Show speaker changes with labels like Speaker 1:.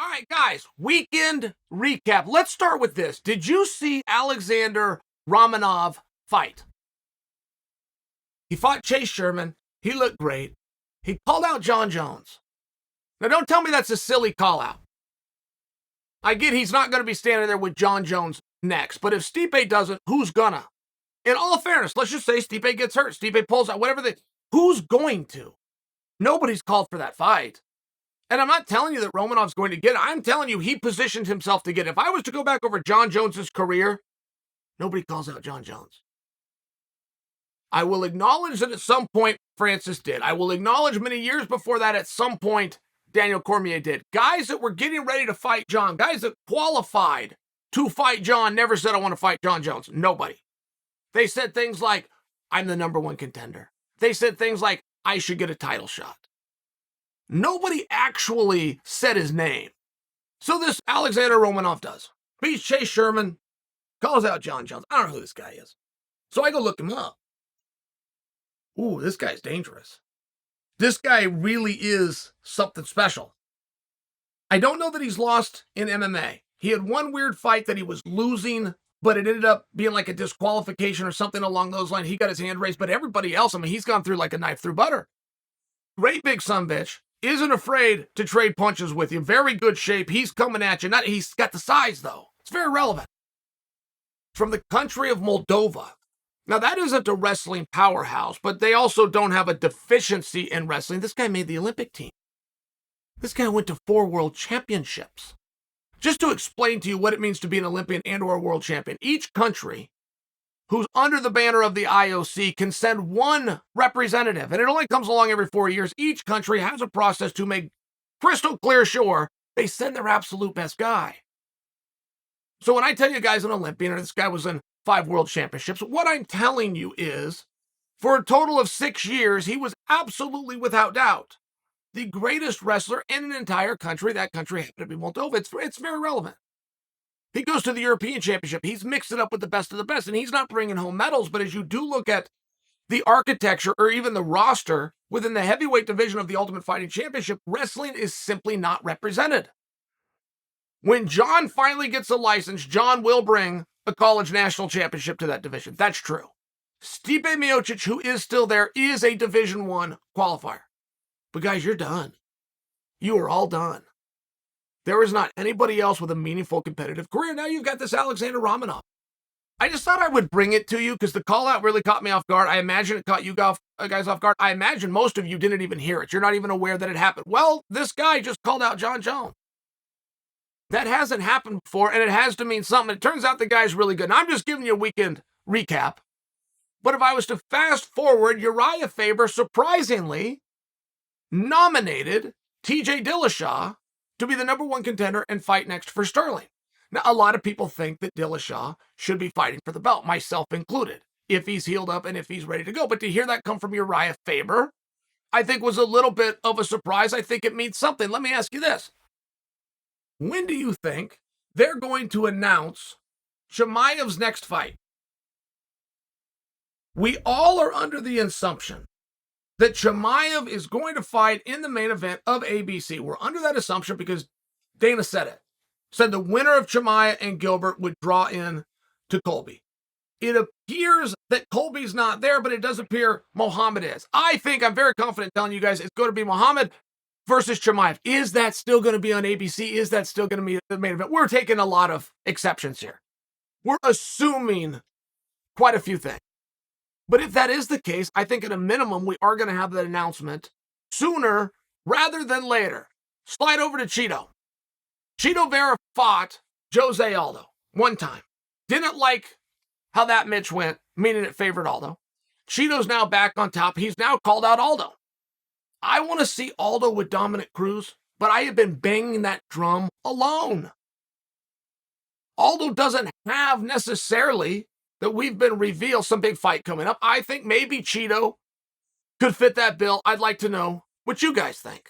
Speaker 1: All right, guys, weekend recap. Let's start with this. Did you see Alexander Romanov fight? He fought Chase Sherman. He looked great. He called out Jon Jones. Now, don't tell me that's a silly call out. I get he's not going to be standing there with Jon Jones next, but if Stipe doesn't, who's gonna? In all fairness, let's just say Stipe gets hurt. Stipe pulls out, who's going to? Nobody's called for that fight. And I'm not telling you that Romanov's going to get it. I'm telling you he positioned himself to get it. If I was to go back over Jon Jones's career, nobody calls out Jon Jones. I will acknowledge that at some point Francis did. I will acknowledge many years before that at some point Daniel Cormier did. Guys that were getting ready to fight Jon, guys that qualified to fight Jon, never said, I want to fight Jon Jones. Nobody. They said things like, I'm the number one contender. They said things like, I should get a title shot. Nobody actually said his name. So this Alexander Romanov does. Beats Chase Sherman, calls out Jon Jones. I don't know who this guy is. So I go look him up. Ooh, this guy's dangerous. This guy really is something special. I don't know that he's lost in MMA. He had one weird fight that he was losing, but it ended up being like a disqualification or something along those lines. He got his hand raised, but everybody else, he's gone through like a knife through butter. Great big sumbitch. Isn't afraid to trade punches with you. Very good shape. He's coming at you. He's got the size, though. It's very relevant. From the country of Moldova. Now, that isn't a wrestling powerhouse, but they also don't have a deficiency in wrestling. This guy made the Olympic team. This guy went to 4 world championships. Just to explain to you what it means to be an Olympian and or a world champion, each country who's under the banner of the IOC can send one representative, and it only comes along every 4 years. Each country has a process to make crystal clear sure they send their absolute best guy. So when I tell you guys an Olympian, and this guy was in 5 world championships, what I'm telling you is, for a total of 6 years, he was absolutely, without doubt, the greatest wrestler in an entire country. That country happened to be Moldova. It's very relevant. He goes to the European Championship. He's mixed it up with the best of the best, and he's not bringing home medals. But as you do look at the architecture or even the roster within the heavyweight division of the Ultimate Fighting Championship, wrestling is simply not represented. When Jon finally gets a license, Jon will bring a college national championship to that division. That's true. Stipe Miocic, who is still there, is a Division I qualifier. But guys, you're done. You are all done. There is not anybody else with a meaningful competitive career. Now you've got this Alexander Romanov. I just thought I would bring it to you because the call out really caught me off guard. I imagine it caught you guys off guard. I imagine most of you didn't even hear it. You're not even aware that it happened. Well, this guy just called out Jon Jones. That hasn't happened before, and it has to mean something. It turns out the guy's really good. And I'm just giving you a weekend recap. But if I was to fast forward, Uriah Faber surprisingly nominated TJ Dillashaw to be the number 1 contender and fight next for Sterling. Now, a lot of people think that Dillashaw should be fighting for the belt, myself included, if he's healed up and if he's ready to go. But to hear that come from Uriah Faber, I think was a little bit of a surprise. I think it means something. Let me ask you this. When do you think they're going to announce Chimaev's next fight? We all are under the assumption that Chimaev is going to fight in the main event of ABC. We're under that assumption because Dana said it. Said the winner of Chimaev and Gilbert would draw in to Colby. It appears that Colby's not there, but it does appear Muhammad is. I think I'm very confident telling you guys it's going to be Muhammad versus Chimaev. Is that still going to be on ABC? Is that still going to be the main event? We're taking a lot of exceptions here. We're assuming quite a few things. But if that is the case, I think at a minimum, we are going to have that announcement sooner rather than later. Slide over to Chito. Chito Vera fought Jose Aldo one time. Didn't like how that match went, meaning it favored Aldo. Chito's now back on top. He's now called out Aldo. I want to see Aldo with Dominic Cruz, but I have been banging that drum alone. Aldo doesn't have necessarily that we've been revealed some big fight coming up. I think maybe Chito could fit that bill. I'd like to know what you guys think.